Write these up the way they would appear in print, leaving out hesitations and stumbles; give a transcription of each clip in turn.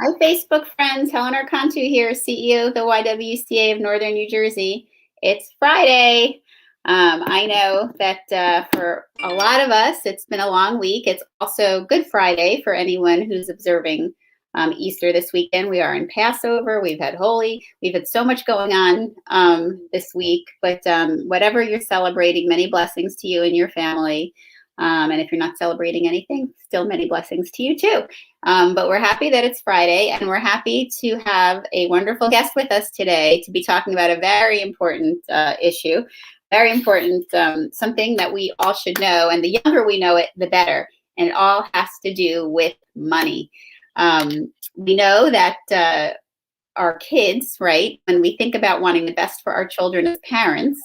Hi, Facebook friends. Helen Archontou here, CEO of the YWCA of Northern New Jersey. It's Friday. I know that for a lot of us, it's been a long week. It's also Good Friday for anyone who's observing Easter this weekend. We are in Passover. We've had Holy. We've had so much going on this week. But whatever you're celebrating, many blessings to you and your family. And if you're not celebrating anything, still many blessings to you too. But we're happy that it's Friday, and we're happy to have a wonderful guest with us today to be talking about a very important issue, very important, something that we all should know. And the younger we know it, the better. And it all has to do with money. We know that our kids, right, when we think about wanting the best for our children as parents,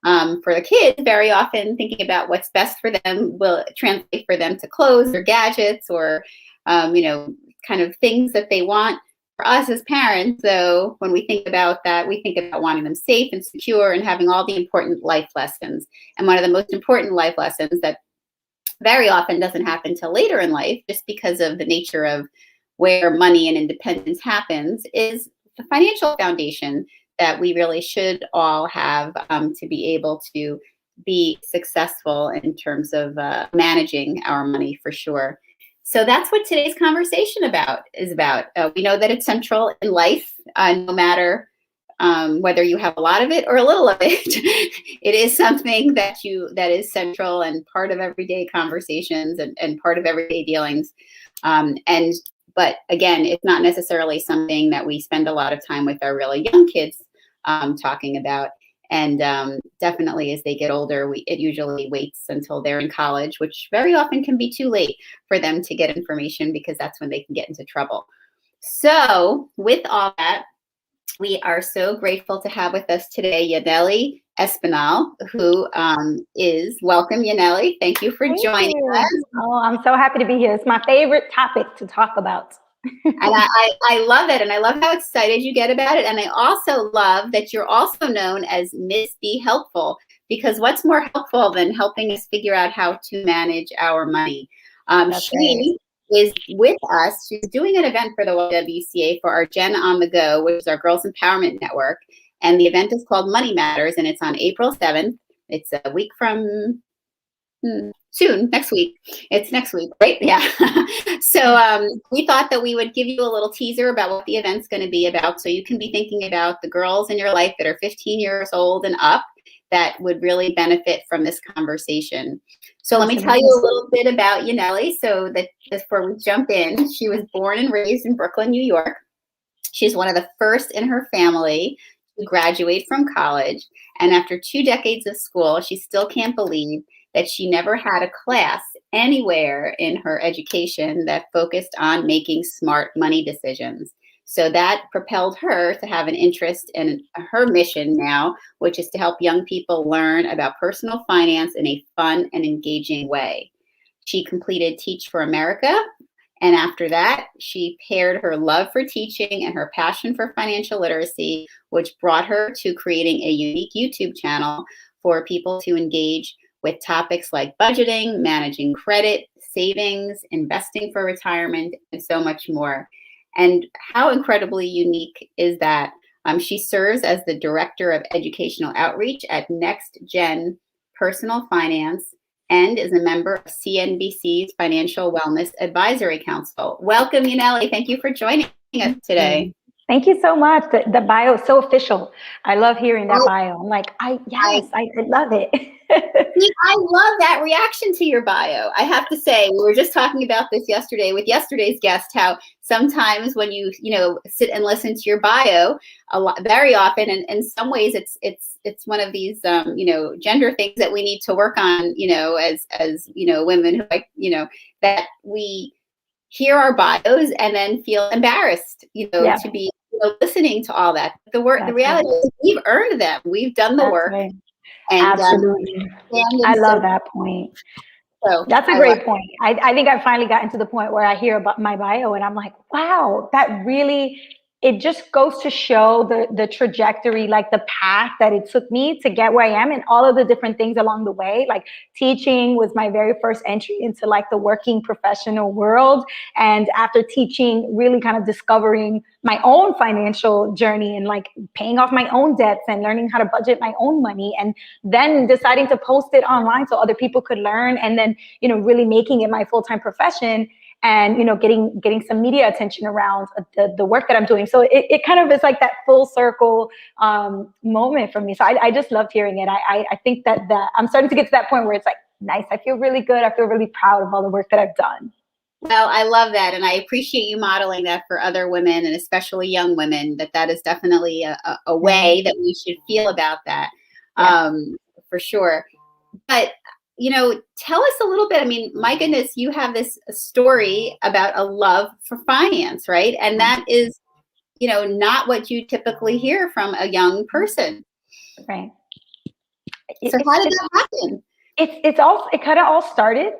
for the kids, very often thinking about what's best for them will translate for them to clothes or gadgets or, kind of things that they want. For us as parents, though, when we think about that, we think about wanting them safe and secure and having all the important life lessons. And one of the most important life lessons that very often doesn't happen till later in life, just because of the nature of where money and independence happens, is the financial foundation that we really should all have to be able to be successful in terms of managing our money, for sure. So that's what today's conversation is about. We know that it's central in life, no matter whether you have a lot of it or a little of it. It is something that is central and part of everyday conversations and part of everyday dealings. But again, it's not necessarily something that we spend a lot of time with our really young kids talking about. And definitely as they get older, it usually waits until they're in college, which very often can be too late for them to get information because that's when they can get into trouble. So with all that, we are so grateful to have with us today Yannelli Espinal, who is welcome, Yanely. Thank you for joining us. Oh, I'm so happy to be here. It's my favorite topic to talk about. And I love it. And I love how excited you get about it. And I also love that you're also known as Miss Be Helpful, because what's more helpful than helping us figure out how to manage our money? She is with us. She's doing an event for the YWCA for our Gen on the Go, which is our Girls Empowerment Network. And the event is called Money Matters, and it's on April 7th. It's a week from soon, next week. It's next week, right? Yeah. So we thought that we would give you a little teaser about what the event's going to be about, so you can be thinking about the girls in your life that are 15 years old and up that would really benefit from this conversation. So let me tell you a little bit about Yannelli, so that before we jump in. She was born and raised in Brooklyn, New York. She's one of the first in her family to graduate from college. And after 2 decades of school, she still can't believe that she never had a class anywhere in her education that focused on making smart money decisions. So that propelled her to have an interest in her mission now, which is to help young people learn about personal finance in a fun and engaging way. She completed Teach for America. And after that, she paired her love for teaching and her passion for financial literacy, which brought her to creating a unique YouTube channel for people to engage with topics like budgeting, managing credit, savings, investing for retirement, and so much more. And how incredibly unique is that? She serves as the Director of Educational Outreach at Next Gen Personal Finance and is a member of CNBC's Financial Wellness Advisory Council. Welcome, Yanely. Thank you for joining us today. Thank you so much. The bio is so official. I love hearing that bio. I'm like, I love it. I love that reaction to your bio. I have to say, we were just talking about this yesterday with yesterday's guest, how sometimes when you sit and listen to your bio, very often, and in some ways, it's one of these gender things that we need to work on, as women who that we hear our bios and then feel embarrassed, to be listening to all that. The reality is we've earned them. We've done the work. Right. And, absolutely. I love that point. So that's a great point. I think I've finally gotten to the point where I hear about my bio and I'm like, wow, that really it just goes to show the trajectory, like the path that it took me to get where I am, and all of the different things along the way. Like teaching was my very first entry into like the working professional world. And after teaching, really kind of discovering my own financial journey and like paying off my own debts and learning how to budget my own money, and then deciding to post it online so other people could learn, and then, you know, really making it my full-time profession, and, you know, getting some media attention around the work that I'm doing. So it kind of is like that full circle moment for me. So I just loved hearing it. I think that I'm starting to get to that point where it's like, nice. I feel really good. I feel really proud of all the work that I've done. Well, I love that, and I appreciate you modeling that for other women, and especially young women. That is definitely a way that we should feel about that, for sure. But you know, tell us a little bit. I mean, my goodness, you have this story about a love for finance, right? And that is, you know, not what you typically hear from a young person. Right. So how did that happen? It kind of all started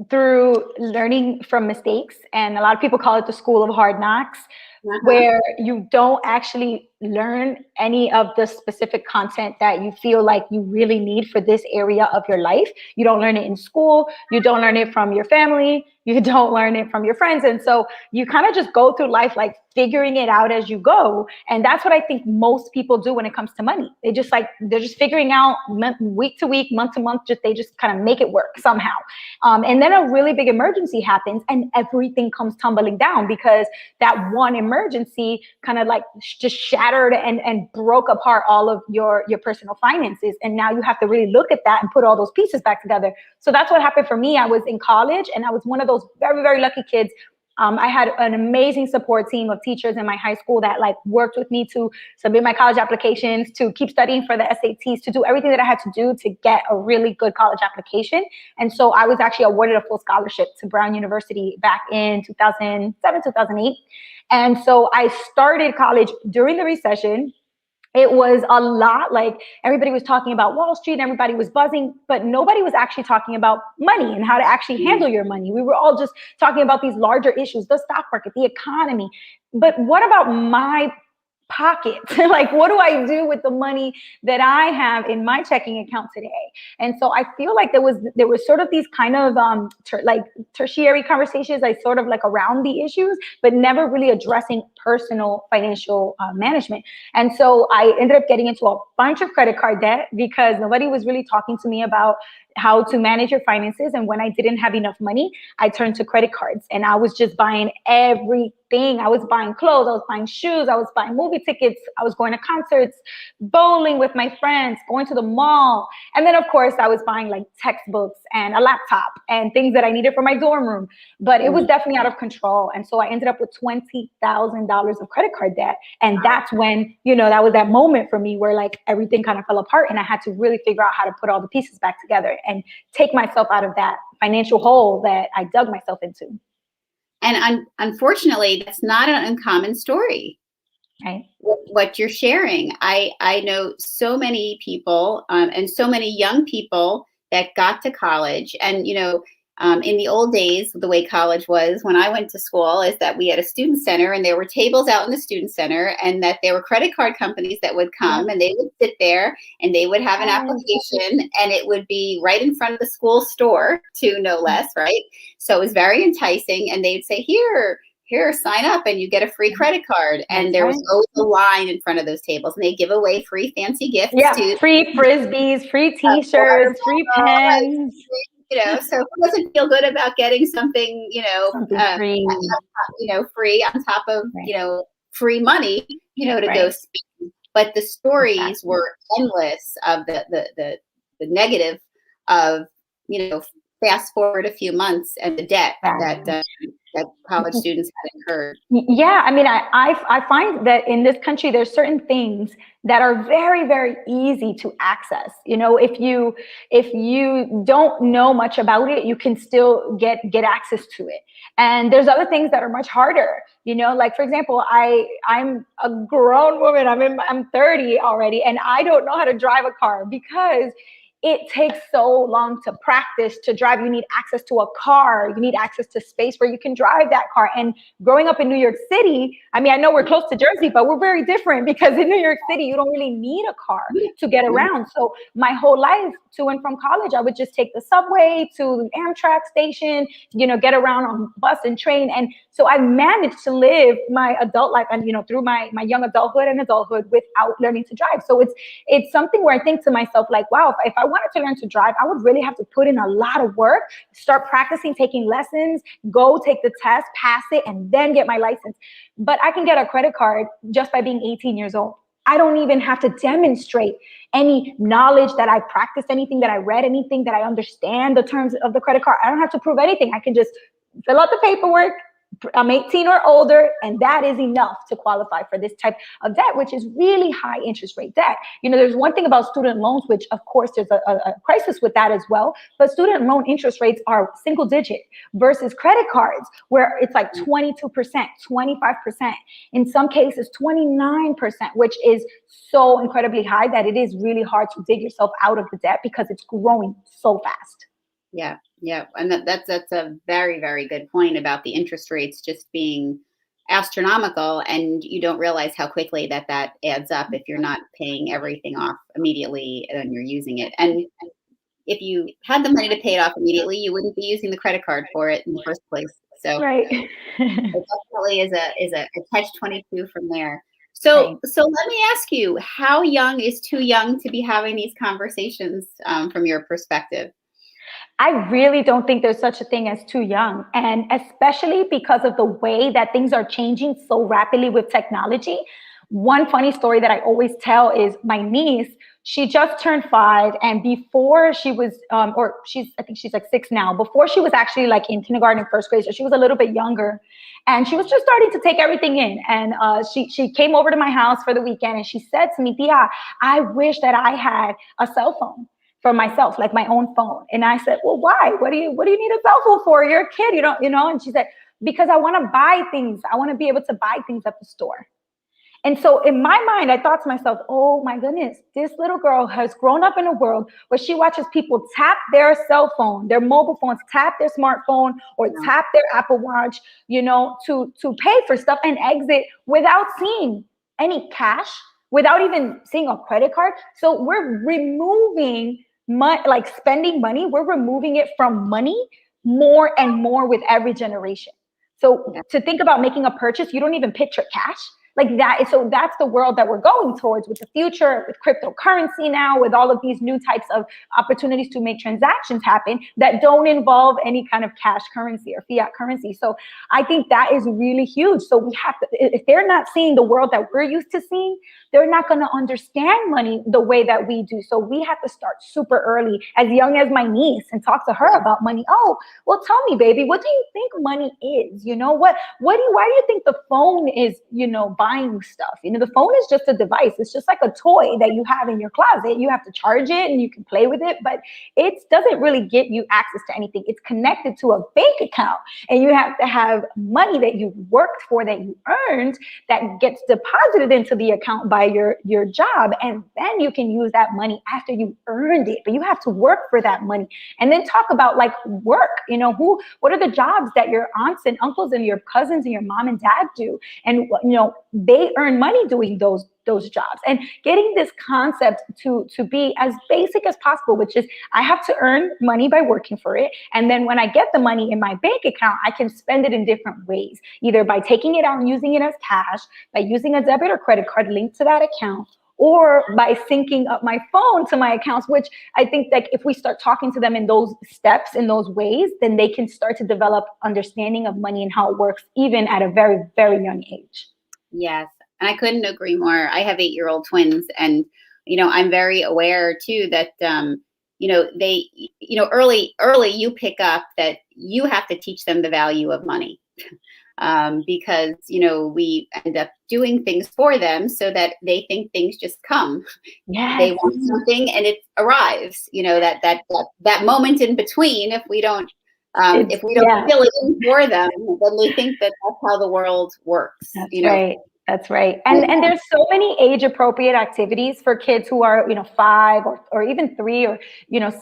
through learning from mistakes, and a lot of people call it the school of hard knocks, where you don't actually learn any of the specific content that you feel like you really need for this area of your life. You don't learn it in school. You don't learn it from your family. You don't learn it from your friends. And so you kind of just go through life like figuring it out as you go. And that's what I think most people do when it comes to money. They're just figuring out week to week, month to month, they just kind of make it work somehow. And then a really big emergency happens and everything comes tumbling down, because that one emergency kind of like just shattered and broke apart all of your personal finances. And now you have to really look at that and put all those pieces back together. So that's what happened for me. I was in college and I was one of those very, very lucky kids. I had an amazing support team of teachers in my high school that like worked with me to submit my college applications, to keep studying for the SATs, to do everything that I had to do to get a really good college application. And so I was actually awarded a full scholarship to Brown University back in 2007, 2008. And so I started college during the recession. It was a lot, like everybody was talking about Wall Street and everybody was buzzing, but nobody was actually talking about money and how to actually handle your money. We were all just talking about these larger issues, the stock market, the economy. But what about my pocket? Like, what do I do with the money that I have in my checking account today? And so I feel like there was sort of these kind of like tertiary conversations, like sort of like around the issues, but never really addressing personal financial management. And so I ended up getting into a bunch of credit card debt because nobody was really talking to me about how to manage your finances. And when I didn't have enough money, I turned to credit cards, and I was just buying everything. I was buying clothes, I was buying shoes, I was buying movie tickets, I was going to concerts, bowling with my friends, going to the mall. And then of course I was buying like textbooks and a laptop and things that I needed for my dorm room. But it was definitely out of control. And so I ended up with $20,000 of credit card debt. And that's when, you know, that was that moment for me where like everything kind of fell apart, and I had to really figure out how to put all the pieces back together and take myself out of that financial hole that I dug myself into. And unfortunately, that's not an uncommon story. Right. What you're sharing. I know so many people and so many young people that got to college, and you know, in the old days, the way college was when I went to school is that we had a student center, and there were tables out in the student center, and that there were credit card companies that would come and they would sit there and they would have an application, and it would be right in front of the school store too, no less, right? So it was very enticing, and they'd say, here, sign up and you get a free credit card. And there was always a line in front of those tables, and they give away free fancy gifts. Yeah, free Frisbees, free t-shirts, free pens. You know, so who doesn't feel good about getting something, you know, free. Free on top of, you know, free money, you know, to go spend. But the stories were endless of the negative of, you know, fast forward a few months and the debt that college students had incurred. Yeah, I mean, I find that in this country, there's certain things that are very, very easy to access. You know, if you don't know much about it, you can still get access to it. And there's other things that are much harder. You know, like for example, I'm a grown woman. I'm 30 already, and I don't know how to drive a car because it takes so long to practice to drive. You need access to a car. You need access to space where you can drive that car. And growing up in New York City, I mean, I know we're close to Jersey, but we're very different because in New York City, you don't really need a car to get around. So my whole life to and from college, I would just take the subway to the Amtrak station, you know, get around on bus and train. And so I managed to live my adult life and, you know, through my young adulthood and adulthood without learning to drive. So it's something where I think to myself, like, wow, if I wanted to learn to drive, I would really have to put in a lot of work, start practicing, taking lessons, go take the test, pass it, and then get my license. But I can get a credit card just by being 18 years old. I don't even have to demonstrate any knowledge that I practiced, anything that I read, anything that I understand the terms of the credit card. I don't have to prove anything. I can just fill out the paperwork. I'm 18 or older, and that is enough to qualify for this type of debt, which is really high interest rate debt. You know, there's one thing about student loans, which of course there's a crisis with that as well, but student loan interest rates are single digit versus credit cards where it's like 22%, 25%, in some cases 29%, which is so incredibly high that it is really hard to dig yourself out of the debt because it's growing so fast. Yeah. Yeah. And that's a very, very good point about the interest rates just being astronomical. And you don't realize how quickly that adds up if you're not paying everything off immediately and you're using it. And if you had the money to pay it off immediately, you wouldn't be using the credit card for it in the first place. So right. It definitely is a catch-22 from there. So let me ask you, how young is too young to be having these conversations from your perspective? I really don't think there's such a thing as too young. And especially because of the way that things are changing so rapidly with technology. One funny story that I always tell is my niece, she just turned 5. And before she was, I think she's like 6 now. Before she was actually like in kindergarten, first grade, so she was a little bit younger. And she was just starting to take everything in. And she came over to my house for the weekend and she said to me, Tia, I wish that I had a cell phone for myself, like my own phone. And I said, well, why? What do you need a cell phone for? You're a kid, you know? And she said, because I want to buy things. I want to be able to buy things at the store. And so in my mind, I thought to myself, oh my goodness, this little girl has grown up in a world where she watches people tap their cell phone, their mobile phones, tap their smartphone or tap their Apple Watch, you know, to pay for stuff and exit without seeing any cash, without even seeing a credit card. So we're removing like spending money, we're removing it from money more and more with every generation. So to think about making a purchase, you don't even picture cash like that. So that's the world that we're going towards with the future, with cryptocurrency now, with all of these new types of opportunities to make transactions happen that don't involve any kind of cash currency or fiat currency. So I think that is really huge. So we have to, if they're not seeing the world that we're used to seeing, they're not going to understand money the way that we do. So we have to start super early, as young as my niece, and talk to her about money. Oh, well, tell me, baby, what do you think money is? You know, why do you think the phone is, you know, buying stuff? You know, the phone is just a device. It's just like a toy that you have in your closet. You have to charge it and you can play with it, but it doesn't really get you access to anything. It's connected to a bank account, and you have to have money that you worked for, that you earned, that gets deposited into the account by your job, and then you can use that money after you earned it. But you have to work for that money. And then talk about like work. You know, what are the jobs that your aunts and uncles and your cousins and your mom and dad do? And you know, they earn money doing those jobs, and getting this concept to be as basic as possible, which is I have to earn money by working for it. And then when I get the money in my bank account, I can spend it in different ways, either by taking it out and using it as cash, by using a debit or credit card linked to that account, or by syncing up my phone to my accounts, which I think that if we start talking to them in those steps, in those ways, then they can start to develop understanding of money and how it works, even at a very, very young age. Yes. And I couldn't agree more. I have 8-year-old twins, and, you know, I'm very aware too that, you know, they, you know, early you pick up that you have to teach them the value of money. Because, you know, we end up doing things for them so that they think things just come. Yes. They want something and it arrives, you know, that moment in between, if we don't fill it in for them, then they think that that's how the world works. That's you know? right. That's right. And there's so many age appropriate activities for kids who are, 5 or even 3 or,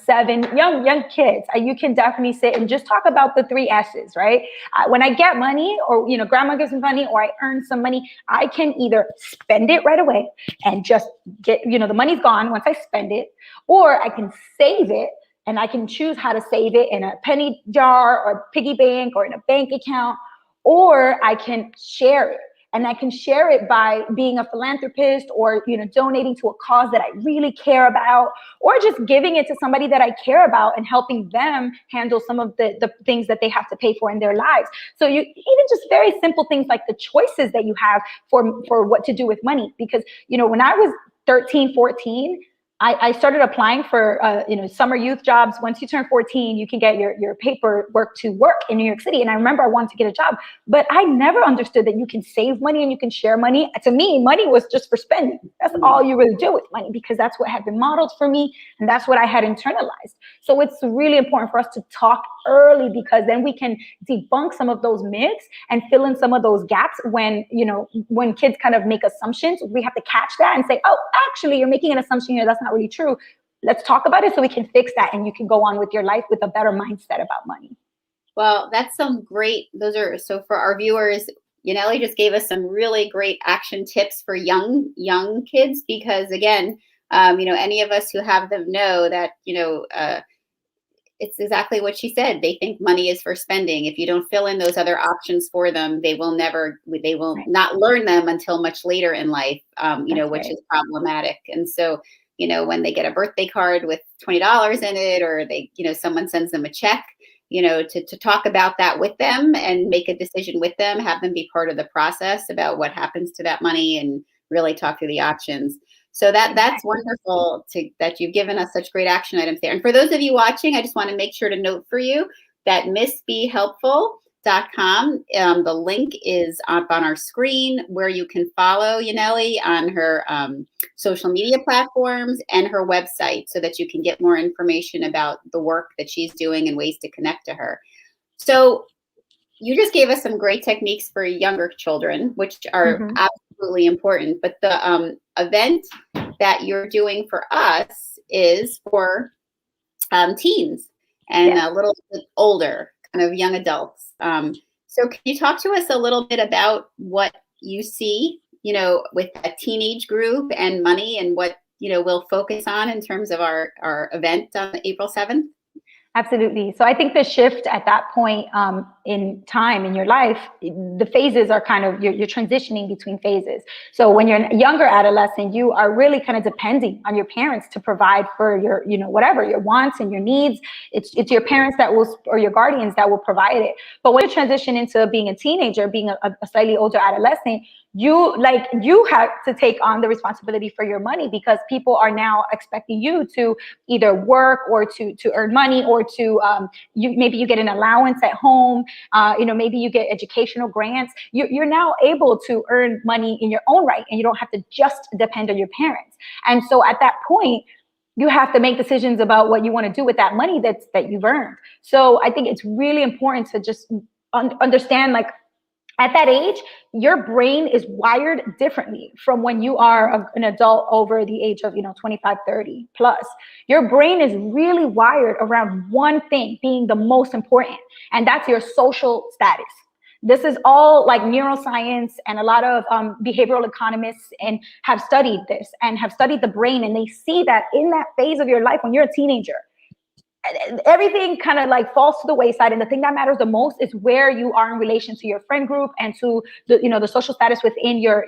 7, young kids. You can definitely sit and just talk about the 3 S's, right? When I get money or, grandma gives me money or I earn some money, I can either spend it right away and just get, the money's gone once I spend it, or I can save it. And I can choose how to save it in a penny jar or piggy bank or in a bank account, or I can share it. And I can share it by being a philanthropist or, donating to a cause that I really care about, or just giving it to somebody that I care about and helping them handle some of the things that they have to pay for in their lives. So even just very simple things like the choices that you have for what to do with money. Because, when I was 13, 14, I started applying for, summer youth jobs. Once you turn 14, you can get your paperwork to work in New York City. And I remember I wanted to get a job, but I never understood that you can save money and you can share money. To me, money was just for spending. That's all you really do with money, because that's what had been modeled for me. And that's what I had internalized. So it's really important for us to talk early, because then we can debunk some of those myths and fill in some of those gaps when kids kind of make assumptions. We have to catch that and say, oh, actually, you're making an assumption here. That's not really true. Let's talk about it so we can fix that, and you can go on with your life with a better mindset about money. Well, that's some great, so for our viewers, Yanely just gave us some really great action tips for young kids, because again, any of us who have them know that, it's exactly what she said. They think money is for spending. If you don't fill in those other options for them, they will not learn them until much later in life, which is problematic. And so, when they get a birthday card with $20 in it, or they, someone sends them a check, to talk about that with them and make a decision with them, have them be part of the process about what happens to that money and really talk through the options. So that's wonderful that you've given us such great action items there. And for those of you watching, I just want to make sure to note for you that missbehelpful.com, the link is up on our screen, where you can follow Yanely on her social media platforms and her website, so that you can get more information about the work that she's doing and ways to connect to her. So you just gave us some great techniques for younger children, which are absolutely important. But the event that you're doing for us is for teens and a little bit older, kind of young adults. So can you talk to us a little bit about what you see, with a teenage group and money, and what, we'll focus on in terms of our event on April 7th? Absolutely. So I think the shift at that point in time in your life, the phases are kind of, you're transitioning between phases. So when you're a younger adolescent, you are really kind of depending on your parents to provide for your, whatever, your wants and your needs. It's your parents or your guardians that will provide it. But when you transition into being a teenager, being a slightly older adolescent, you have to take on the responsibility for your money, because people are now expecting you to either work or to earn money, or to maybe you get an allowance at home, maybe you get educational grants. You're now able to earn money in your own right, and you don't have to just depend on your parents. And so at that point, you have to make decisions about what you want to do with that money that you've earned. So I think it's really important to just understand, like, at that age, your brain is wired differently from when you are an adult over the age of, 25, 30 plus. Your brain is really wired around one thing being the most important, and that's your social status. This is all like neuroscience, and a lot of behavioral economists and have studied this and have studied the brain, and they see that in that phase of your life when you're a teenager, everything kind of like falls to the wayside, and the thing that matters the most is where you are in relation to your friend group and to the social status within your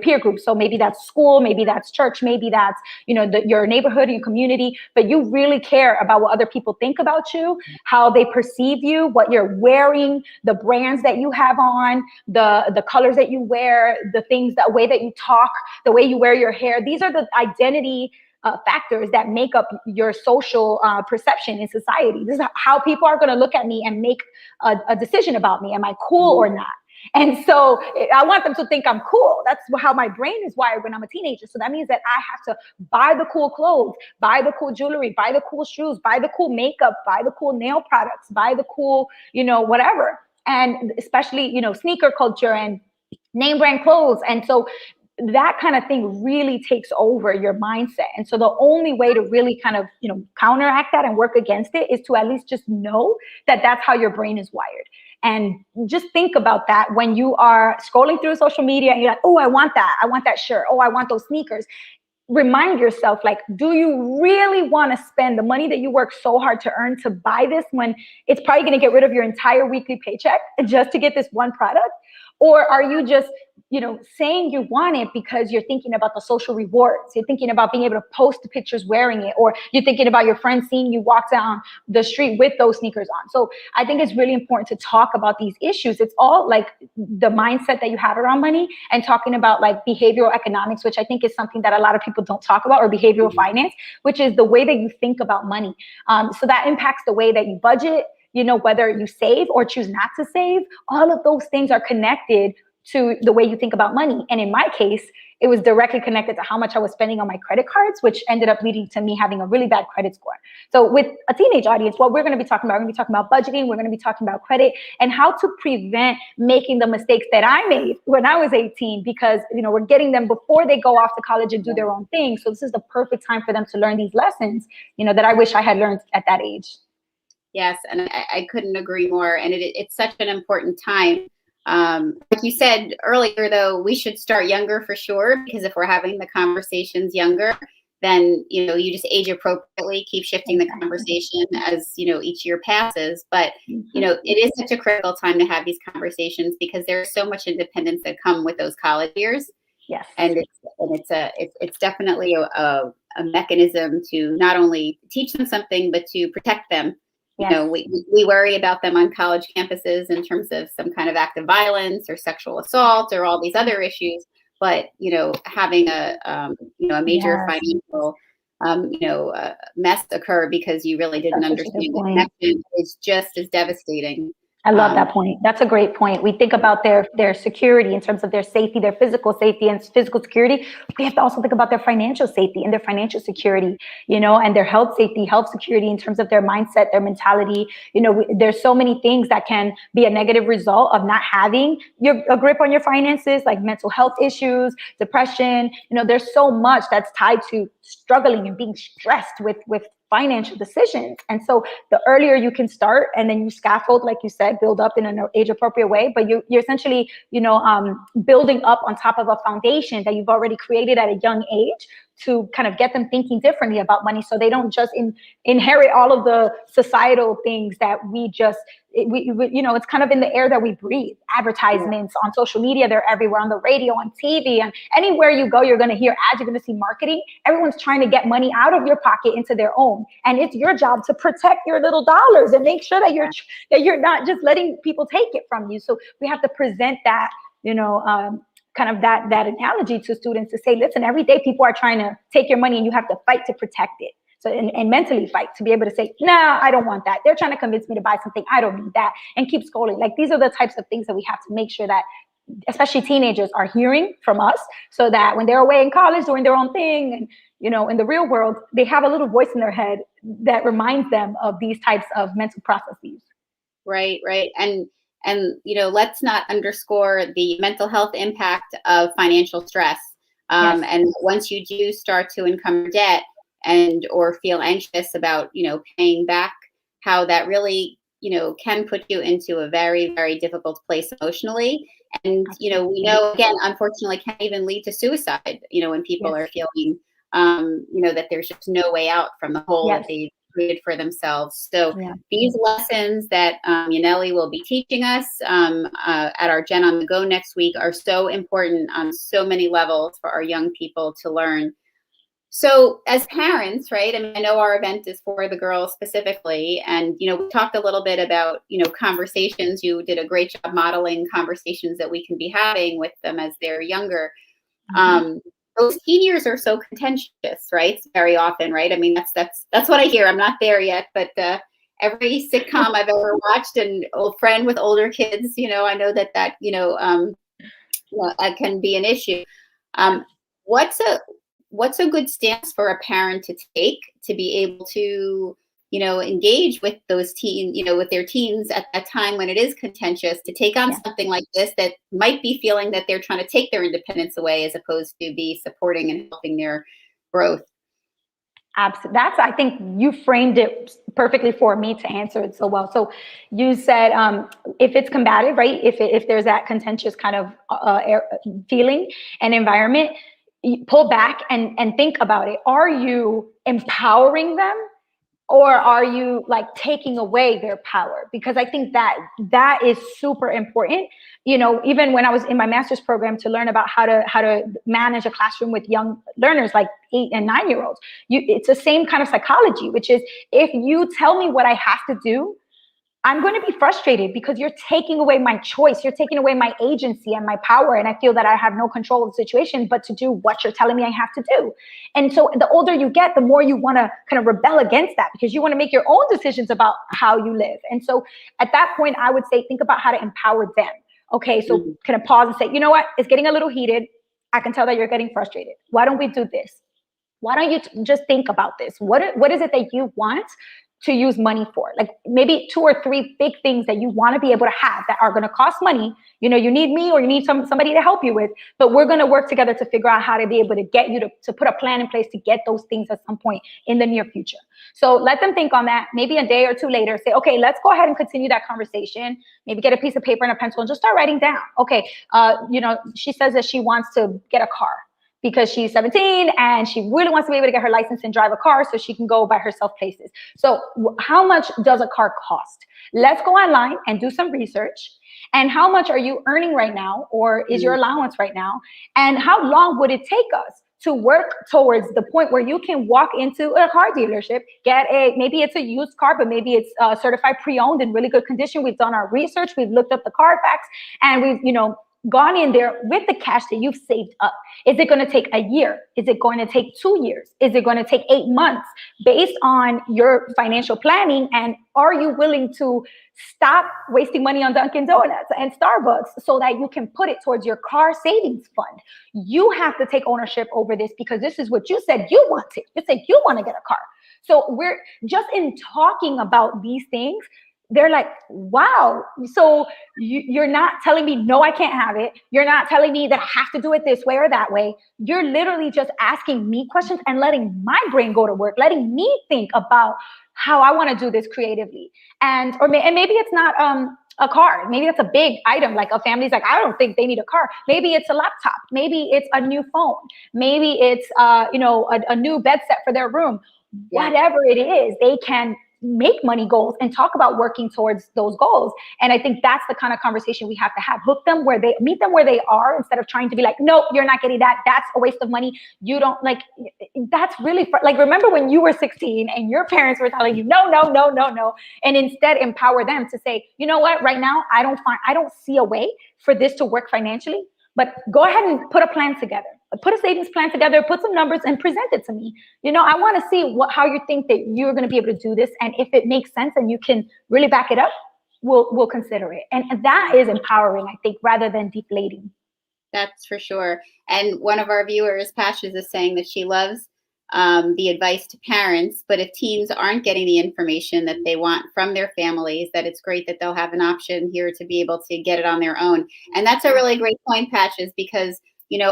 peer group. So maybe that's school, maybe that's church, maybe that's your neighborhood, your community, but you really care about what other people think about you, how they perceive you, what you're wearing, the brands that you have on, the colors that you wear, the way that you talk, the way you wear your hair. These are the identity factors that make up your social perception in society. This is how people are going to look at me and make a decision about me. Am I cool or not? And so I want them to think I'm cool. That's how my brain is wired when I'm a teenager. So that means that I have to buy the cool clothes, buy the cool jewelry, buy the cool shoes, buy the cool makeup, buy the cool nail products, buy the cool, whatever. And especially, sneaker culture and name brand clothes. And so that kind of thing really takes over your mindset. And so the only way to really kind of, counteract that and work against it is to at least just know that that's how your brain is wired. And just think about that when you are scrolling through social media and you're like, oh, I want that. I want that shirt. Oh, I want those sneakers. Remind yourself, like, do you really want to spend the money that you work so hard to earn to buy this when it's probably going to get rid of your entire weekly paycheck just to get this one product? Or are you just, saying you want it because you're thinking about the social rewards? You're thinking about being able to post the pictures wearing it, or you're thinking about your friends seeing you walk down the street with those sneakers on. So I think it's really important to talk about these issues. It's all like the mindset that you have around money, and talking about like behavioral economics, which I think is something that a lot of people don't talk about, or behavioral finance, which is the way that you think about money. So that impacts the way that you budget, whether you save or choose not to save. All of those things are connected to the way you think about money. And in my case, it was directly connected to how much I was spending on my credit cards, which ended up leading to me having a really bad credit score. So with a teenage audience, what we're going to be talking about, we're going to be talking about budgeting, we're going to be talking about credit, and how to prevent making the mistakes that I made when I was 18, because, we're getting them before they go off to college and do their own thing. So this is the perfect time for them to learn these lessons, that I wish I had learned at that age. Yes, and I couldn't agree more. And it's such an important time. Like you said earlier, though, we should start younger for sure, because if we're having the conversations younger, then, you just age appropriately, keep shifting the conversation as, each year passes. But, it is such a critical time to have these conversations, because there's so much independence that come with those college years. Yes. And it's definitely a mechanism to not only teach them something, but to protect them. Yes. We worry about them on college campuses in terms of some kind of act of violence or sexual assault or all these other issues. But, having a major financial, mess occur because you really didn't understand the connection is just as devastating. I love that point. That's a great point. We think about their security in terms of their safety, their physical safety and physical security. We have to also think about their financial safety and their financial security, and their health safety, health security in terms of their mindset, their mentality. There's so many things that can be a negative result of not having a grip on your finances, like mental health issues, depression. There's so much that's tied to struggling and being stressed with financial decisions. And so the earlier you can start, and then you scaffold, like you said, build up in an age appropriate way, but you're essentially, building up on top of a foundation that you've already created at a young age to kind of get them thinking differently about money, so they don't just inherit all of the societal things that it's kind of in the air that we breathe. Advertisements on social media, they're everywhere, on the radio, on TV, and anywhere you go, you're going to hear ads, you're going to see marketing. Everyone's trying to get money out of your pocket into their own, and it's your job to protect your little dollars and make sure that you're not just letting people take it from you. So we have to present that, kind of that analogy to students, to say, listen, every day people are trying to take your money and you have to fight to protect it. So, and mentally fight to be able to say, nah, I don't want that. They're trying to convince me to buy something. I don't need that. And keep scrolling. Like, these are the types of things that we have to make sure that especially teenagers are hearing from us, so that when they're away in college doing their own thing and, in the real world, they have a little voice in their head that reminds them of these types of mental processes. Right. And, let's not underscore the mental health impact of financial stress. Yes. And once you do start to incur debt or feel anxious about, paying back, how that really, can put you into a very, very difficult place emotionally. And, we know, again, unfortunately, can even lead to suicide, when people are feeling, that there's just no way out from the hole that they've created for themselves. So these lessons that Yanely will be teaching us at our Gen on the Go next week are so important on so many levels for our young people to learn. So as parents, right, I mean, I know our event is for the girls specifically, and, we talked a little bit about, conversations. You did a great job modeling conversations that we can be having with them as they're younger. Those teen years are so contentious, right? Very often, right? I mean, that's what I hear. I'm not there yet, but every sitcom I've ever watched, and old friend with older kids, I know that can be an issue. What's a good stance for a parent to take to be able to, engage with those teens, with their teens at that time when it is contentious, to take on something like this that might be feeling that they're trying to take their independence away, as opposed to be supporting and helping their growth. Absolutely. I think you framed it perfectly for me to answer it so well. So you said, if it's combative, right? If there's that contentious kind of feeling and environment, you pull back and think about it. Are you empowering them, or are you like taking away their power? Because I think that is super important. Even when I was in my master's program to learn about how to manage a classroom with young learners, like 8 and 9 year olds, it's the same kind of psychology, which is, if you tell me what I have to do, I'm going to be frustrated because you're taking away my choice. You're taking away my agency and my power. And I feel that I have no control of the situation, but to do what you're telling me I have to do. And so the older you get, the more you want to kind of rebel against that, because you want to make your own decisions about how you live. And so at that point, I would say, think about how to empower them. Okay, so kind of pause and say, you know what? It's getting a little heated. I can tell that you're getting frustrated. Why don't we do this? Why don't you just think about this? What is it that you want to use money for? Like maybe 2 or 3 big things that you want to be able to have that are going to cost money. You need me, or you need somebody to help you with, but we're going to work together to figure out how to be able to get you to put a plan in place to get those things at some point in the near future. So let them think on that. Maybe a day or 2 later, say, okay, let's go ahead and continue that conversation. Maybe get a piece of paper and a pencil and just start writing down. Okay, she says that she wants to get a car because she's 17 and she really wants to be able to get her license and drive a car so she can go by herself places. So how much does a car cost? Let's go online and do some research. And how much are you earning right now, or is your allowance right now? And how long would it take us to work towards the point where you can walk into a car dealership, maybe it's a used car, but maybe it's certified pre-owned in really good condition. We've done our research, we've looked up the Carfax, and we've, gone in there with the cash that you've saved up. Is it going to take a year? Is it going to take 2 years? Is it going to take 8 months? Based on your financial planning, and are you willing to stop wasting money on Dunkin' Donuts and Starbucks so that you can put it towards your car savings fund? You have to take ownership over this, because this is what you said you wanted. You said you want to get a car. So we're just in talking about these things, they're like, wow, so you're not telling me, no, I can't have it. You're not telling me that I have to do it this way or that way. You're literally just asking me questions and letting my brain go to work, letting me think about how I want to do this creatively. And maybe it's not a car. Maybe it's a big item. Like a family's like, I don't think they need a car. Maybe it's a laptop. Maybe it's a new phone. Maybe it's a new bed set for their room. Yeah. Whatever it is, they can make money goals and talk about working towards those goals. And I think that's the kind of conversation we have to have. Meet them where they are, instead of trying to be like, no, you're not getting that. That's a waste of money. You don't that's really remember when you were 16 and your parents were telling you, no, no, no, no, no. And instead empower them to say, you know what, right now, I don't see a way for this to work financially, but go ahead and put a plan together. Put a savings plan together, put some numbers and present it to me. I want to see how you think that you're going to be able to do this. And if it makes sense and you can really back it up, we'll consider it. And that is empowering, I think, rather than deflating. That's for sure. And one of our viewers, Patches, is saying that she loves the advice to parents, but if teens aren't getting the information that they want from their families, that it's great that they'll have an option here to be able to get it on their own. And that's a really great point, Patches, because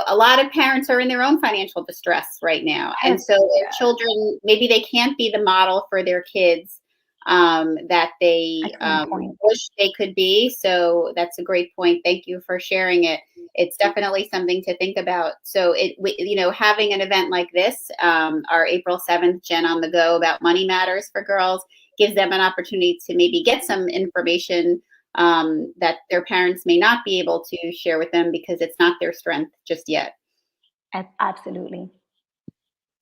a lot of parents are in their own financial distress right now. And so their children, maybe they can't be the model for their kids that they wish they could be. So that's a great point. Thank you for sharing it. It's definitely something to think about. So having an event like this, our April 7th Gen on the Go about money matters for girls, gives them an opportunity to maybe get some information that their parents may not be able to share with them because it's not their strength just yet. Absolutely.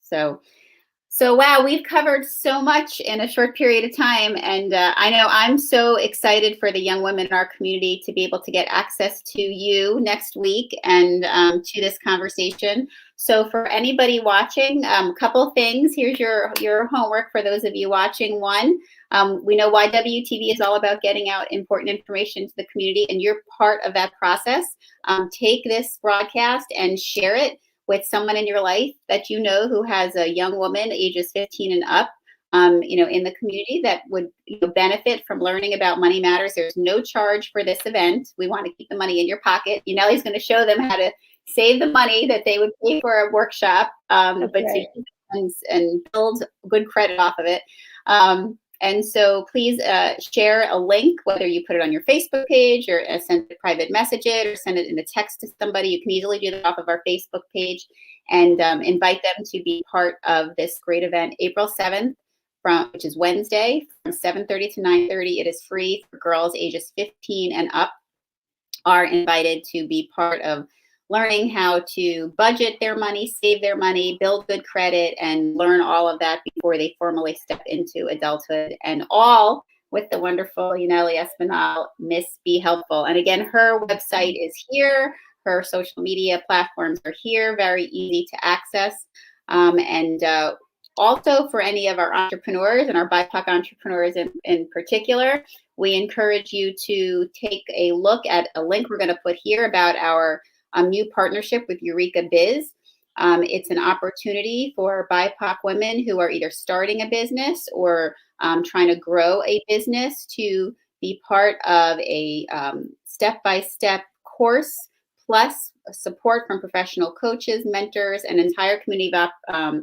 So wow, we've covered so much in a short period of time. And I know I'm so excited for the young women in our community to be able to get access to you next week and to this conversation. So for anybody watching, a couple things. Here's your homework for those of you watching. One, we know YWTV is all about getting out important information to the community, and you're part of that process. Take this broadcast and share it with someone in your life that who has a young woman ages 15 and up in the community that would benefit from learning about money matters. There's no charge for this event. We want to keep the money in your pocket. Yannelli's going to show them how to save the money that they would pay for a workshop, but right. and build good credit off of it. And so please share a link, whether you put it on your Facebook page or send a private message it or send it in a text to somebody. You can easily do that off of our Facebook page and invite them to be part of this great event, April 7th, which is Wednesday, from 7:30 to 9:30. It is free for girls ages 15 and up are invited to be part of learning how to budget their money, save their money, build good credit, and learn all of that before they formally step into adulthood. And all with the wonderful Yannelli Espinal, Miss Be Helpful. And again, her website is here. Her social media platforms are here, very easy to access. Also for any of our entrepreneurs and our BIPOC entrepreneurs in particular, we encourage you to take a look at a link we're going to put here about our new partnership with Eureka Biz. It's an opportunity for BIPOC women who are either starting a business or trying to grow a business to be part of a step-by-step course, plus support from professional coaches, mentors, and entire community of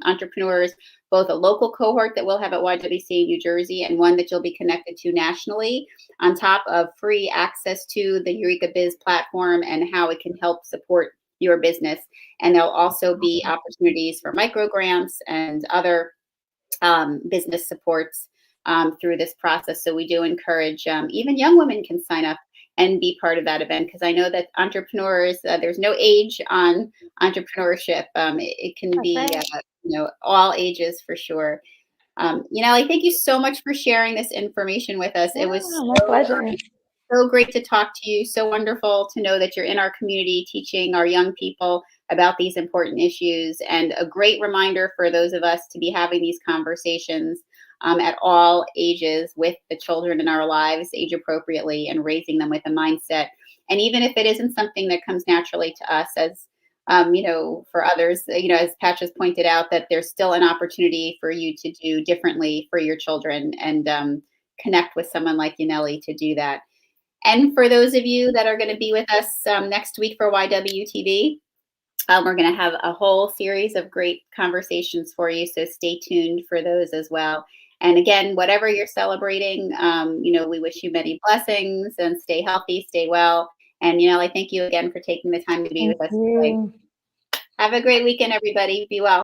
entrepreneurs, both a local cohort that we'll have at YWCA New Jersey and one that you'll be connected to nationally, on top of free access to the Eureka Biz platform and how it can help support your business. And there'll also be opportunities for micro grants and other business supports through this process. So we do encourage even young women can sign up and be part of that event, because I know that entrepreneurs, there's no age on entrepreneurship. It can be all ages for sure. Yanely, thank you so much for sharing this information with us. It was my pleasure. So great to talk to you. So wonderful to know that you're in our community teaching our young people about these important issues, and a great reminder for those of us to be having these conversations at all ages with the children in our lives, age appropriately, and raising them with a mindset. And even if it isn't something that comes naturally to us, as for others, as Patch has pointed out, that there's still an opportunity for you to do differently for your children and connect with someone like Yanely to do that. And for those of you that are going to be with us next week for YWTV, we're going to have a whole series of great conversations for you. So stay tuned for those as well. And again, whatever you're celebrating, we wish you many blessings and stay healthy, stay well. And, I thank you again for taking the time to be with us today. Have a great weekend, everybody. Be well.